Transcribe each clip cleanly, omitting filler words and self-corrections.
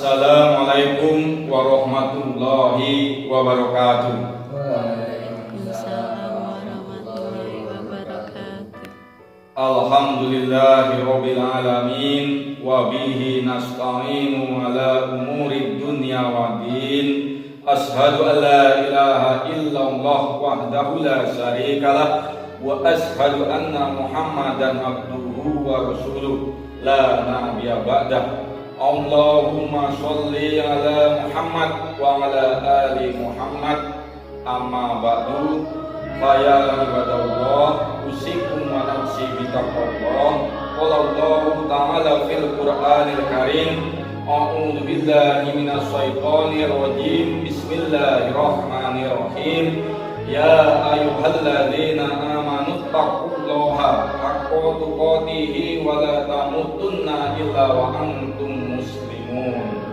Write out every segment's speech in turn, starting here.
Assalamualaikum warahmatullahi wabarakatuh. Waalaikumsalam warahmatullahi wabarakatuh. Alhamdulillahirabbil alamin wa bihi nasta'inu ala umuri dunya waddin. Ashhadu an la ilaha illallah wahdahu la syarikalah wa ashhadu anna Muhammadan abduhu wa rasuluh la nabiyya ba'dah. Allahumma sholli ala Muhammad wa ala ali Muhammad. Amma ba'du, fa ya ibadallah, usikum wa nafsi bitaqwallah. Qala Allah ta'ala fil Qur'anil Karim, a'udzu billahi minasy syaithanir rajim. Bismillahirrahmanirrahim. Ya ayyuhalladzina amanu taqullaha haqqa tuqatih wa la tamutunna illa wa antum muslimun.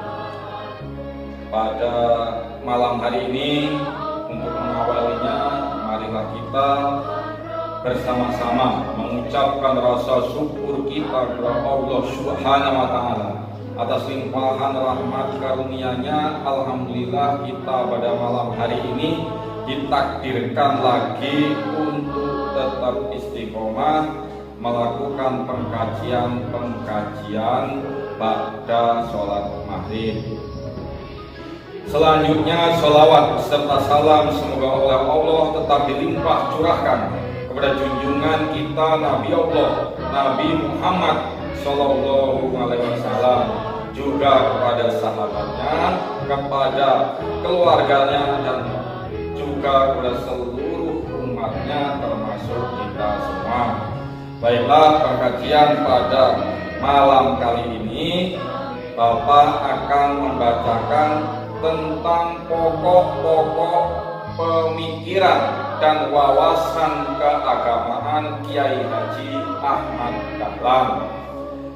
Pada malam hari ini, untuk mengawalinya, marilah kita bersama-sama mengucapkan rasa syukur kita kepada Allah Subhanahu wa taala atas limpahan rahmat karunia-Nya. Alhamdulillah, kita pada malam hari ini ditakdirkan lagi untuk tetap istiqomah melakukan pengkajian pada sholat maghrib. Selanjutnya sholawat serta salam semoga oleh Allah tetap dilimpah curahkan kepada junjungan kita Nabi Allah Nabi Muhammad Sallallahu Alaihi Wasallam, juga kepada sahabatnya, kepada keluarganya, dan juga kepada seluruh umatnya termasuk kita semua. Baiklah, pengkajian pada malam kali ini Bapak akan membacakan tentang pokok-pokok pemikiran dan wawasan keagamaan Kiai Haji Ahmad Dahlan.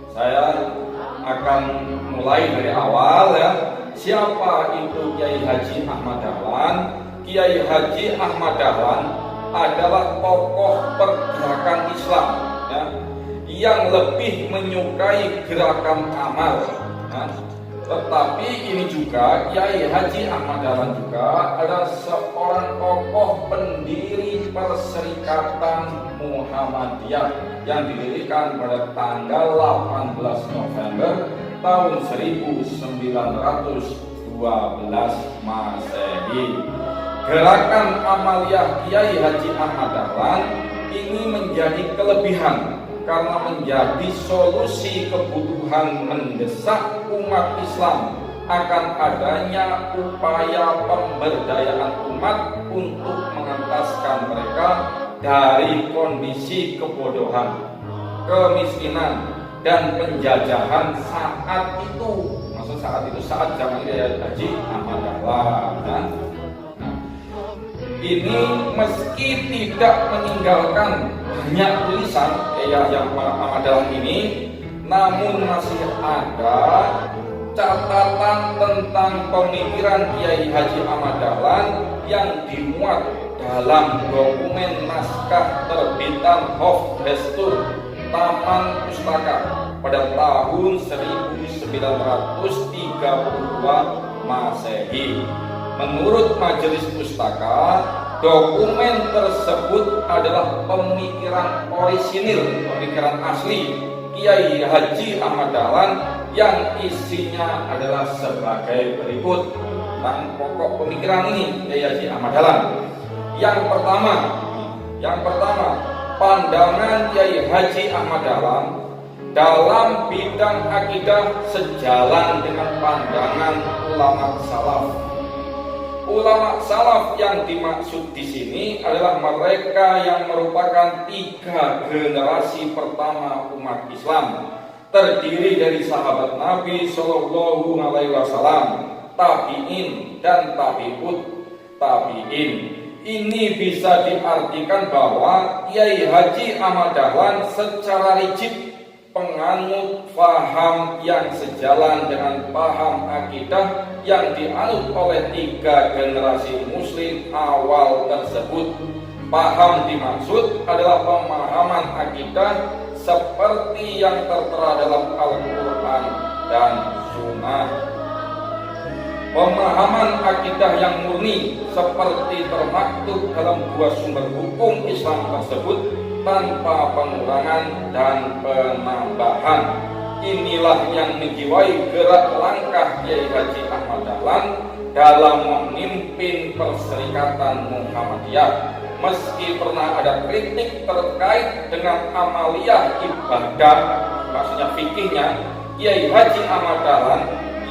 Saya akan mulai dari awal ya. Siapa itu Kiai Haji Ahmad Dahlan? Kiai Haji Ahmad Dahlan adalah tokoh pergerakan Islam ya, yang lebih menyukai gerakan amal ya. Tetapi ini juga Kiai Haji Ahmad Dahlan juga adalah seorang tokoh pendiri Perserikatan Muhammadiyah yang didirikan pada tanggal 18 November tahun 1912 Masehi. Gerakan Amaliyah Kiai Haji Ahmad Dahlan ini menjadi kelebihan karena menjadi solusi kebutuhan mendesak umat Islam akan adanya upaya pemberdayaan umat untuk mengentaskan mereka dari kondisi kebodohan, kemiskinan, dan penjajahan saat itu. Maksud saat itu saat zaman Kiai Haji Ahmad Dahlan. Ini meski tidak meninggalkan banyak tulisan yang Ahmad Dahlan ini, namun masih ada catatan tentang pemikiran Kiai Haji Ahmad Dahlan yang dimuat dalam dokumen naskah terbitan Hofdestur Taman Pustaka pada tahun 1932 Masehi. Menurut Majelis Pustaka, dokumen tersebut adalah pemikiran orisinil, pemikiran asli Kiai Haji Ahmad Dahlan yang isinya adalah sebagai berikut tentang pokok pemikiran ini Kiai Haji Ahmad Dahlan. Yang pertama, pandangan Kiai Haji Ahmad Dahlan dalam bidang akidah sejalan dengan pandangan ulama salaf. Ulama salaf yang dimaksud di sini adalah mereka yang merupakan 3 generasi pertama umat Islam, terdiri dari sahabat Nabi Shallallahu Alaihi Wasallam, tabiin dan tabiut tabiin. Ini bisa diartikan bahwa Kiai Haji Ahmad Dahlan secara rigid penganut paham yang sejalan dengan paham akidah yang dianut oleh 3 generasi muslim awal tersebut. Paham dimaksud adalah pemahaman akidah seperti yang tertera dalam Al-Quran dan Sunnah. pemahaman akidah yang murni seperti termaktub dalam dua sumber hukum Islam tersebut tanpa pengurangan dan penambahan. Inilah yang menjiwai gerak langkah Kiai Haji Ahmad Dahlan dalam memimpin Perserikatan Muhammadiyah. Meski pernah ada kritik terkait dengan amaliyah ibadah, maksudnya fikihnya, Kiai Haji Ahmad Dahlan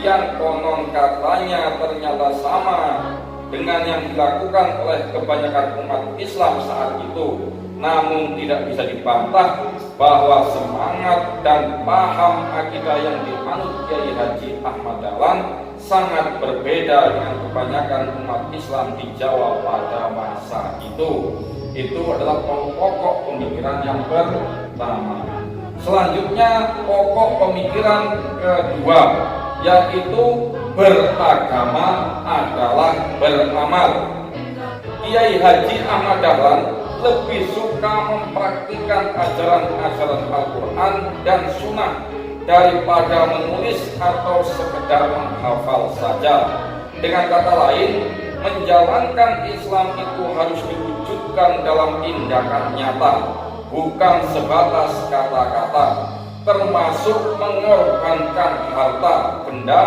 yang konon katanya ternyata sama dengan yang dilakukan oleh kebanyakan umat Islam saat itu, namun tidak bisa dibantah bahwa semangat dan paham akidah yang dianut Kiai Haji Ahmad Dahlan sangat berbeda dengan kebanyakan umat Islam di Jawa pada masa itu. Itu adalah pokok pemikiran yang pertama. Selanjutnya pokok pemikiran kedua, yaitu beragama adalah beramal. Kiai Haji Ahmad Dahlan lebih suka mempraktikkan ajaran-ajaran Al-Quran dan Sunnah daripada menulis atau sekedar menghafal saja. Dengan kata lain, menjalankan Islam itu harus diwujudkan dalam tindakan nyata, bukan sebatas kata-kata, termasuk mengorbankan harta benda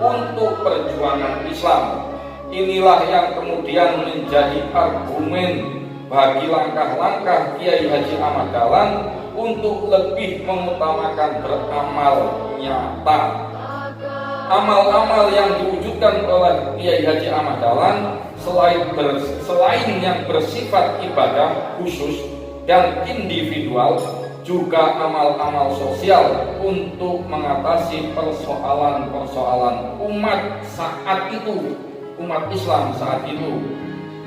untuk perjuangan Islam. Inilah yang kemudian menjadi argumen bagi langkah-langkah Kiai Haji Ahmad Dahlan untuk lebih mengutamakan beramal nyata. Amal-amal yang diwujudkan oleh Kiai Haji Ahmad Dahlan selain yang bersifat ibadah khusus dan individual, juga amal-amal sosial untuk mengatasi persoalan-persoalan umat saat itu, umat Islam saat itu.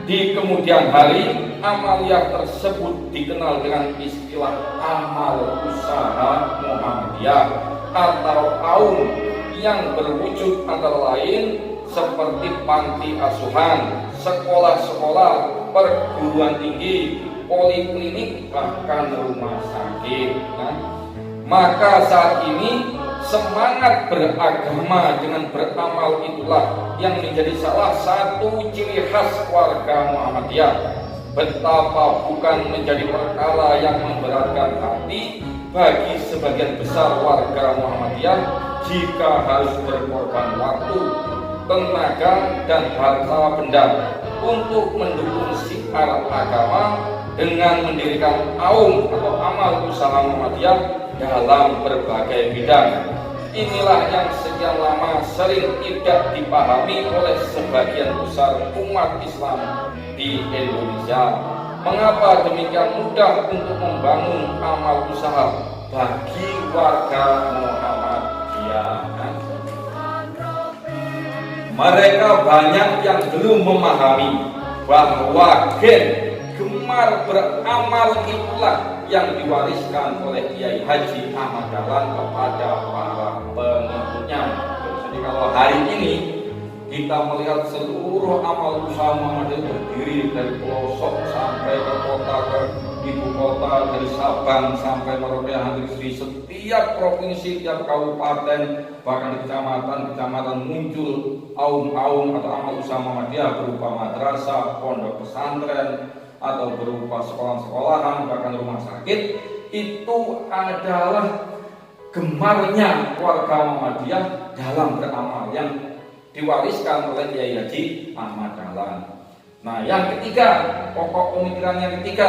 Di kemudian hari, amaliyah tersebut dikenal dengan istilah amal usaha Muhammadiyah atau AUM, yang berwujud antara lain seperti panti asuhan, sekolah-sekolah, perguruan tinggi, poliklinik, bahkan rumah sakit. Maka saat ini semangat beragama dengan beramal itulah yang menjadi salah satu ciri khas warga Muhammadiyah. Betapa bukan menjadi perkara yang memberatkan hati bagi sebagian besar warga Muhammadiyah jika harus berkorban waktu, tenaga, dan harta benda untuk mendukung syiar agama dengan mendirikan AUM atau amal usaha Muhammadiyah dalam berbagai bidang. Inilah yang sekian lama sering tidak dipahami oleh sebagian besar umat Islam di Indonesia. Mengapa demikian mudah untuk membangun amal usaha bagi warga Muhammadiyah? Mereka banyak yang belum memahami bahwa gemar beramal itulah yang diwariskan oleh Kiai Haji Ahmad Dahlan kepada para pengikutnya. Jadi kalau hari ini kita melihat seluruh amal usaha Muhammadiyah berdiri dari pelosok sampai ke kota, ke ibu kota, dari Sabang sampai Merauke, hampir di setiap provinsi, tiap kabupaten, bahkan di kecamatan muncul aum-aum atau amal usaha Muhammadiyah berupa madrasah, pondok pesantren, atau berupa sekolah-sekolahan, bahkan rumah sakit. Itu adalah gemarnya warga Muhammadiyah dalam beramal yang diwariskan oleh Kiai Haji Ahmad Dahlan. Nah, yang ketiga, pokok pemikiran yang ketiga,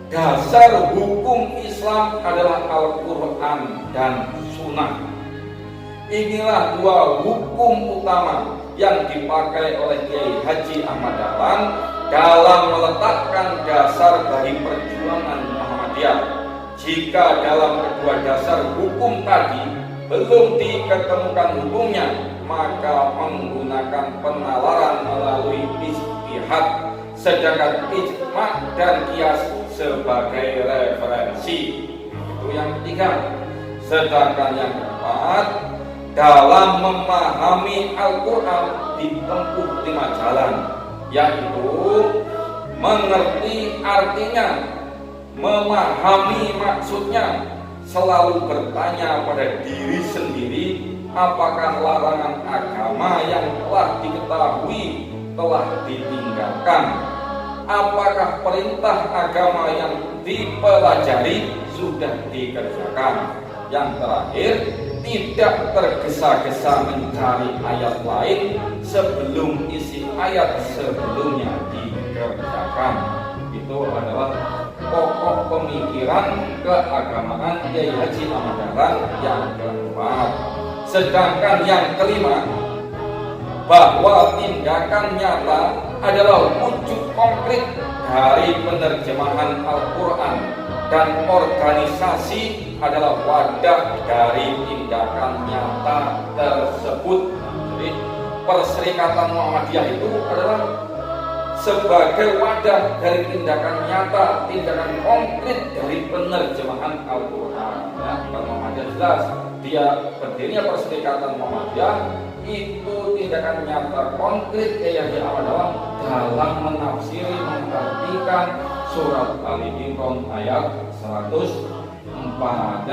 dasar hukum Islam adalah Al-Quran dan Sunnah. Inilah dua hukum utama yang dipakai oleh Kiai Haji Ahmad Dahlan dalam meletakkan dasar bagi perjuangan Muhammadiyah. Jika dalam kedua dasar hukum tadi belum diketemukan hukumnya, maka menggunakan penalaran melalui ijtihad, sedangkan ijma' dan qiyas sebagai referensi. Itu yang ketiga. Sedangkan yang keempat, dalam memahami Al-Quran ditempuh 5 jalan, yaitu mengerti artinya, memahami maksudnya, selalu bertanya pada diri sendiri apakah larangan agama yang telah telah ditinggalkan? Apakah perintah agama yang dipelajari sudah dikerjakan? Yang terakhir, tidak tergesa-gesa mencari ayat lain sebelum isi ayat sebelumnya dikerjakan. Itu adalah pokok pemikiran keagamaan Kiai Haji Ahmad Dahlan yang keempat. Sedangkan yang kelima, bahwa tindakan nyata adalah wujud konkret dari penerjemahan Al-Quran, dan organisasi adalah wadah dari tindakan nyata tersebut. Jadi Perserikatan Muhammadiyah itu adalah sebagai wadah dari tindakan nyata, tindakan konkret dari penerjemahan Al-Quran. Ya, kalau Muhammadiyah jelas, dia berdirinya Perserikatan Muhammadiyah itu tindakan nyata konkret Kiai Ahmad Dahlan dalam menafsiri, mengartikan surat Ali Imran ayat 104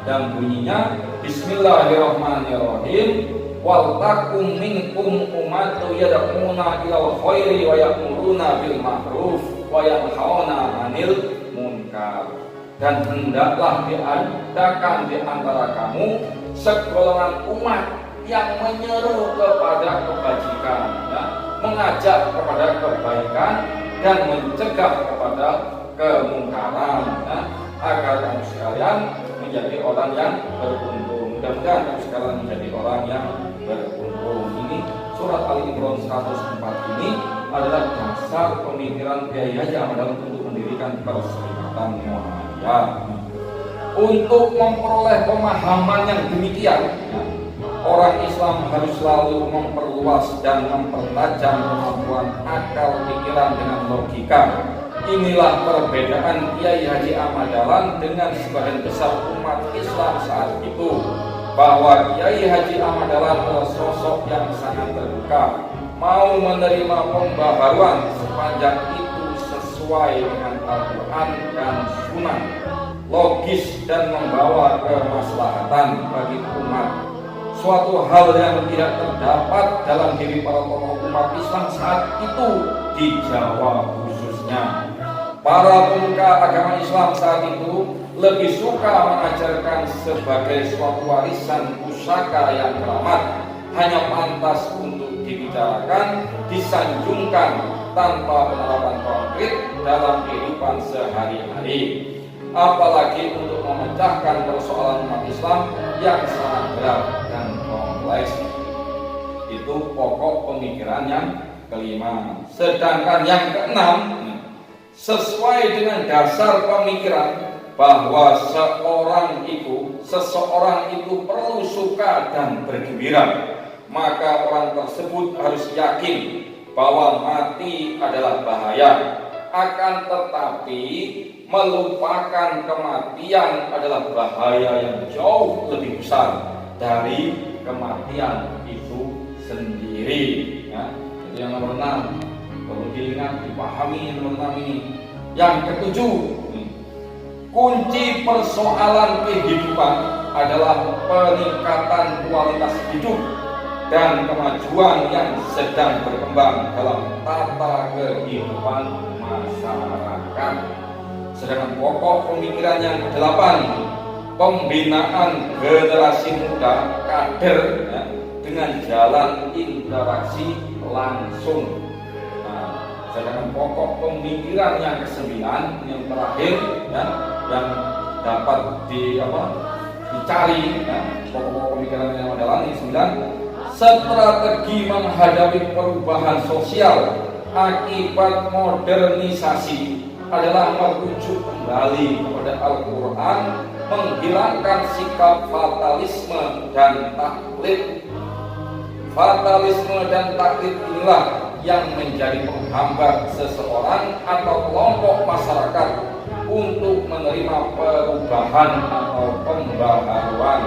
dan bunyinya Bismillahirrahmanirrahim, wal takum minkum ummatu yad'una ilal khairi wa ya'muruna bil ma'ruf wa yanhauna 'anil munkar. Dan hendaklah diadakan di antara kamu segolongan umat yang menyeru kepada kebajikan, ya, mengajak kepada kebaikan dan mencegah kepada kemungkaran, ya, agar kamu sekalian menjadi orang yang beruntung. Mudah-mudahan kamu sekalian menjadi orang yang beruntung. Ini surat Ali Imran 104 ini adalah dasar pemikiran Kiai Haji Ahmad Dahlan untuk mendirikan Perserikatan Muhammadiyah. Untuk memperoleh pemahaman yang demikian, ya, orang Islam harus selalu memperluas dan mempertajam kemampuan akal pikiran dengan logika. Inilah perbedaan Kiai Haji Ahmad Dahlan dengan sebagian besar umat Islam saat itu, bahwa Kiai Haji Ahmad Dahlan adalah sosok yang sangat terbuka, mau menerima pembaharuan sepanjang itu sesuai dengan Al-Quran dan Sunnah, logis dan membawa kemaslahatan bagi umat. Suatu hal yang tidak terdapat dalam diri para tokoh umat Islam saat itu di Jawa khususnya. Para pemuka agama Islam saat itu lebih suka mengajarkan sebagai suatu warisan pusaka yang keramat, hanya pantas untuk dibicarakan, disanjungkan tanpa penerapan konkret dalam kehidupan sehari-hari, apalagi untuk memecahkan persoalan umat Islam yang sangat berat dan kompleks. Itu pokok pemikiran yang kelima. Sedangkan yang keenam, sesuai dengan dasar pemikiran bahwa seseorang itu perlu suka dan bergembira, maka orang tersebut harus yakin bahwa mati adalah bahaya. Akan tetapi melupakan kematian adalah bahaya yang jauh lebih besar dari kematian itu sendiri, ya. Jadi yang nomor 6 perlu diingat, dipahami yang nomor 6 ini. Yang ketujuh, kunci persoalan kehidupan adalah peningkatan kualitas hidup dan kemajuan yang sedang berkembang dalam tata kehidupan masyarakat. Sedangkan pokok pemikiran yang ke-8, pembinaan generasi muda kader, ya, dengan jalan interaksi langsung. Sedangkan pokok pemikiran yang ke-9 yang terakhir, ya, yang dapat dicari, ya, pokok pemikiran yang adalah ini 9, strategi menghadapi perubahan sosial akibat modernisasi adalah merujuk kembali kepada Al-Quran, menghilangkan sikap fatalisme dan taklid. Fatalisme dan taklid inilah yang menjadi penghambat seseorang atau kelompok masyarakat untuk menerima perubahan atau pembaharuan,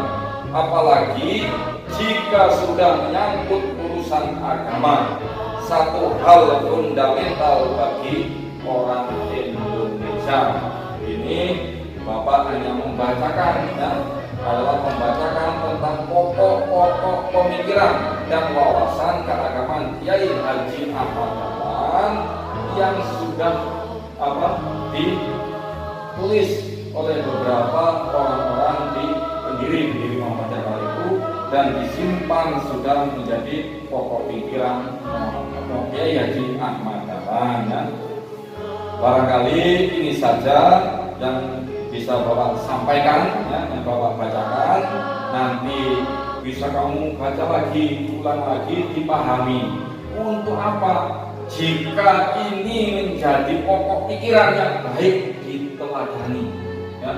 apalagi jika sudah menyangkut urusan agama, satu hal fundamental bagi orang Indonesia. Ini Bapak hanya membacakan, ya, adalah membacakan tentang pokok-pokok pemikiran dan wawasan keagamaan Kiai Haji Ahmad Dahlan yang sudah ditulis oleh beberapa orang-orang di pendiri Muhammadiyah itu dan disimpan sudah menjadi pokok pikiran Kiai Haji Ahmad Dahlan. Ya. Barangkali ini saja yang bisa Bapak sampaikan, ya, yang Bapak bacakan. Nanti bisa kamu baca lagi, ulang lagi, dipahami. Untuk apa? Jika ini menjadi pokok pikiran yang baik, diteladani, ya,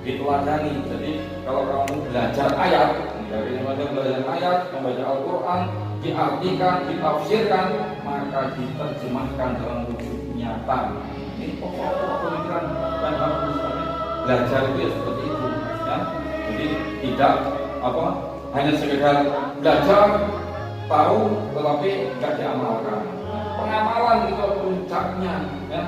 diteladani. Jadi kalau kamu belajar ayat, belajar ayat, membaca Al-Quran, diartikan, ditafsirkan, maka diterjemahkan dalam wujud nyata. Ini pokok-pokok pemikiran dan belajar itu ya seperti itu, ya. Jadi tidak hanya sekedar belajar, tahu, tetapi tidak diamalkan. Pengamalan itu puncaknya, ya.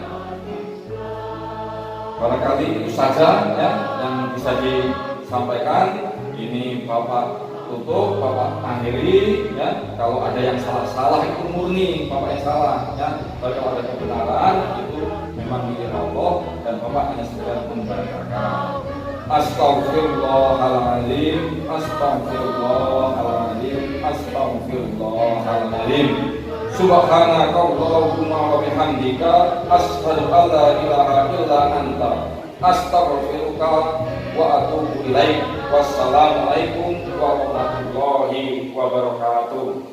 Barangkali itu saja, ya, yang bisa disampaikan. Ini Bapak tutup, Bapak akhiri, ya. Kalau ada yang salah itu murni Bapak yang salah, ya. Kalau ada kebenaran itu memang milik Allah dan Bapak hanya sekedar membacakan. Astaghfirullahaladzim, astaghfirullahaladzim, astaghfirullahaladzim. Subhanakallahumma wa bihamdika asyhadu an la ilaha illa anta astaghfiruka wa atubu ilaik. Wassalamualaikum warahmatullahi wabarakatuh.